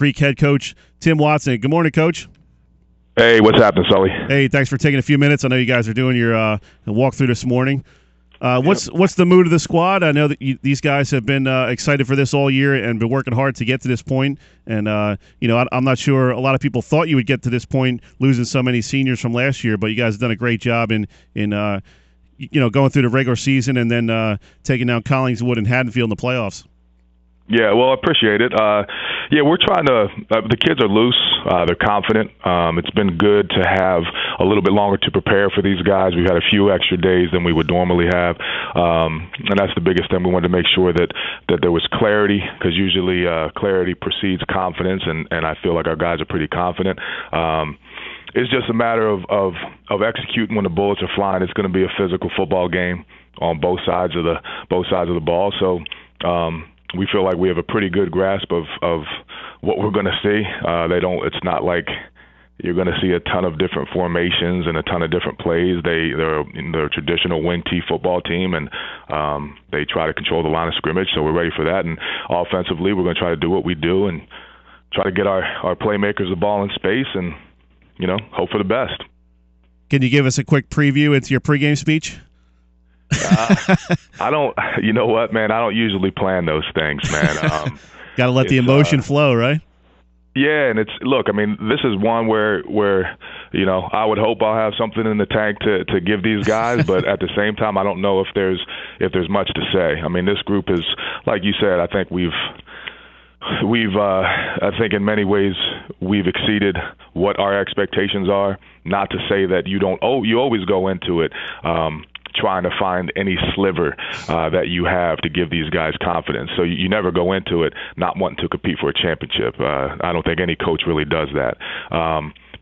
Greek head coach Tim Watson. Good morning, Coach. Hey, what's happening, Sully? Hey, thanks for taking a few minutes. I know you guys are doing your walkthrough this morning. What's the mood of the squad? I know that these guys have been excited for this all year and been working hard to get to this point. And I'm not sure a lot of people thought you would get to this point, losing so many seniors from last year. But you guys have done a great job in going through the regular season and then taking down Collingswood and Haddonfield in the playoffs. Yeah, well, I appreciate it. We're trying to the kids are loose. They're confident. It's been good to have a little bit longer to prepare for these guys. We've had a few extra days than we would normally have, and that's the biggest thing. We wanted to make sure that there was clarity, because usually clarity precedes confidence, and I feel like our guys are pretty confident. It's just a matter of executing when the bullets are flying. It's going to be a physical football game on both sides of the ball. So we feel like we have a pretty good grasp of what we're going to see. It's not like you're going to see a ton of different formations and a ton of different plays. They're a traditional wing T football team, and they try to control the line of scrimmage. So we're ready for that. And offensively, we're going to try to do what we do and try to get our playmakers the ball in space and hope for the best. Can you give us a quick preview into your pregame speech? I don't. You know what, man? I don't usually plan those things, man. Got to let the emotion flow, right? Yeah, and this is one where I would hope I'll have something in the tank to give these guys, but at the same time, I don't know if there's much to say. I mean, this group is, like you said, I think I think in many ways we've exceeded what our expectations are. Not to say that you always go into it trying to find any sliver that you have to give these guys confidence. So you never go into it not wanting to compete for a championship. I don't think any coach really does that.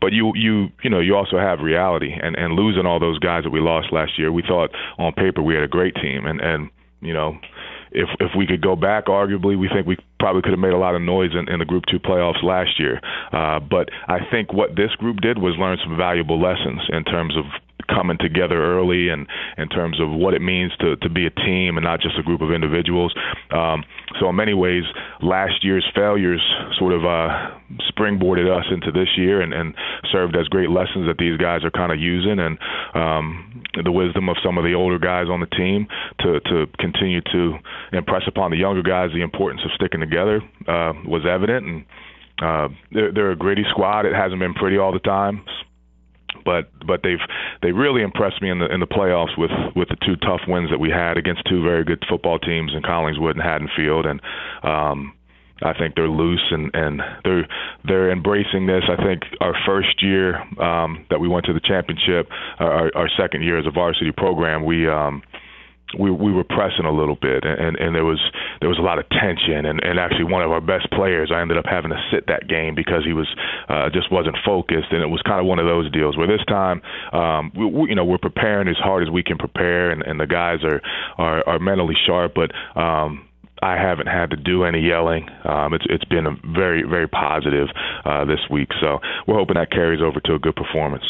But you also have reality, and losing all those guys that we lost last year, we thought on paper we had a great team, and if we could go back, arguably, we think we probably could have made a lot of noise in the Group 2 playoffs last year. But I think what this group did was learn some valuable lessons in terms of coming together early and in terms of what it means to be a team and not just a group of individuals. So in many ways, last year's failures sort of springboarded us into this year and served as great lessons that these guys are kind of using, and the wisdom of some of the older guys on the team to continue to impress upon the younger guys the importance of sticking together was evident. And they're a gritty squad. It hasn't been pretty all the time, but they really impressed me in the playoffs with the two tough wins that we had against two very good football teams in Collingswood and Haddonfield. And I think they're loose and they're embracing this. I think our first year that we went to the championship, our second year as a varsity program, we were pressing a little bit, and there was a lot of tension, and actually one of our best players, I ended up having to sit that game because he was just wasn't focused, and it was kind of one of those deals where this time we're preparing as hard as we can prepare, and the guys are mentally sharp, but I haven't had to do any yelling. It's been a very, very positive this week, so we're hoping that carries over to a good performance.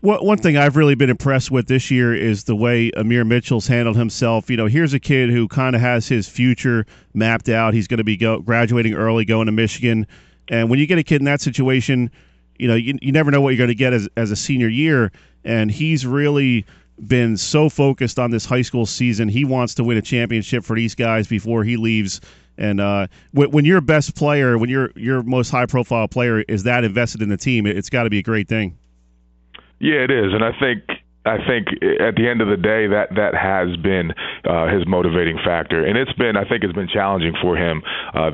One thing I've really been impressed with this year is the way Amir Mitchell's handled himself. Here's a kid who kind of has his future mapped out. He's going to be graduating early, going to Michigan. And when you get a kid in that situation, you never know what you're going to get as a senior year. And he's really been so focused on this high school season. He wants to win a championship for these guys before he leaves. And when your best player, when your most high-profile player is that invested in the team, it's got to be a great thing. Yeah, it is, and I think at the end of the day that has been his motivating factor, and I think it's been challenging for him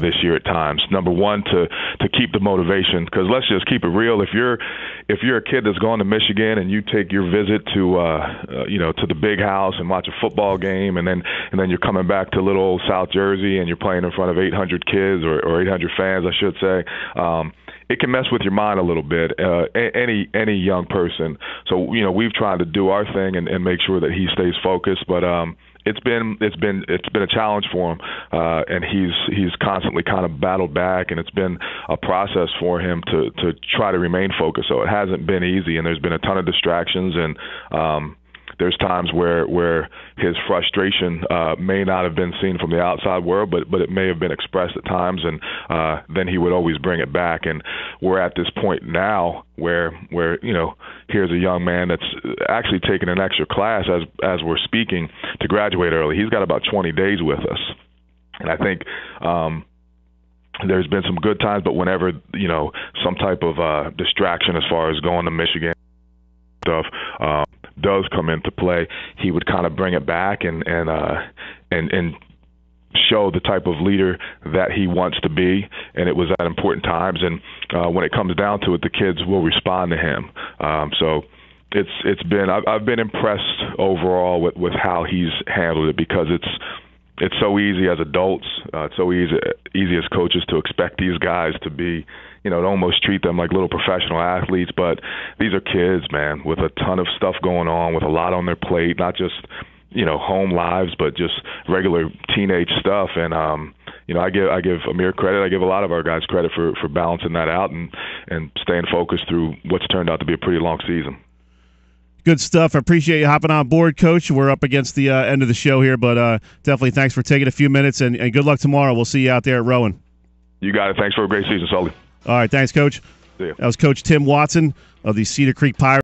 this year at times. Number one, to keep the motivation, because let's just keep it real. If you're a kid that's going to Michigan and you take your visit to to the big house and watch a football game, and then you're coming back to little old South Jersey and you're playing in front of 800 kids or 800 fans, I should say. It can mess with your mind a little bit, any young person. So we've tried to do our thing and make sure that he stays focused. But it's been a challenge for him, and he's constantly kind of battled back, and it's been a process for him to try to remain focused. So it hasn't been easy, and there's been a ton of distractions, and there's times where his frustration may not have been seen from the outside world, but it may have been expressed at times, and then he would always bring it back. And we're at this point now where here's a young man that's actually taking an extra class as we're speaking to graduate early. He's got about 20 days with us, and I think there's been some good times, but whenever some type of distraction as far as going to Michigan stuff does come into play, he would kind of bring it back and show the type of leader that he wants to be, and it was at important times. And when it comes down to it, the kids will respond to him. So it's been I've been impressed overall with how he's handled it, because it's so easy as adults, it's so easy as coaches to expect these guys to be, to almost treat them like little professional athletes. But these are kids, man, with a ton of stuff going on, with a lot on their plate, not just, home lives, but just regular teenage stuff. And, I give Amir credit. I give a lot of our guys credit for balancing that out and staying focused through what's turned out to be a pretty long season. Good stuff. I appreciate you hopping on board, Coach. We're up against the end of the show here, but definitely thanks for taking a few minutes, and good luck tomorrow. We'll see you out there at Rowan. You got it. Thanks for a great season, Sully. All right. Thanks, Coach. See ya. That was Coach Tim Watson of the Cedar Creek Pirates.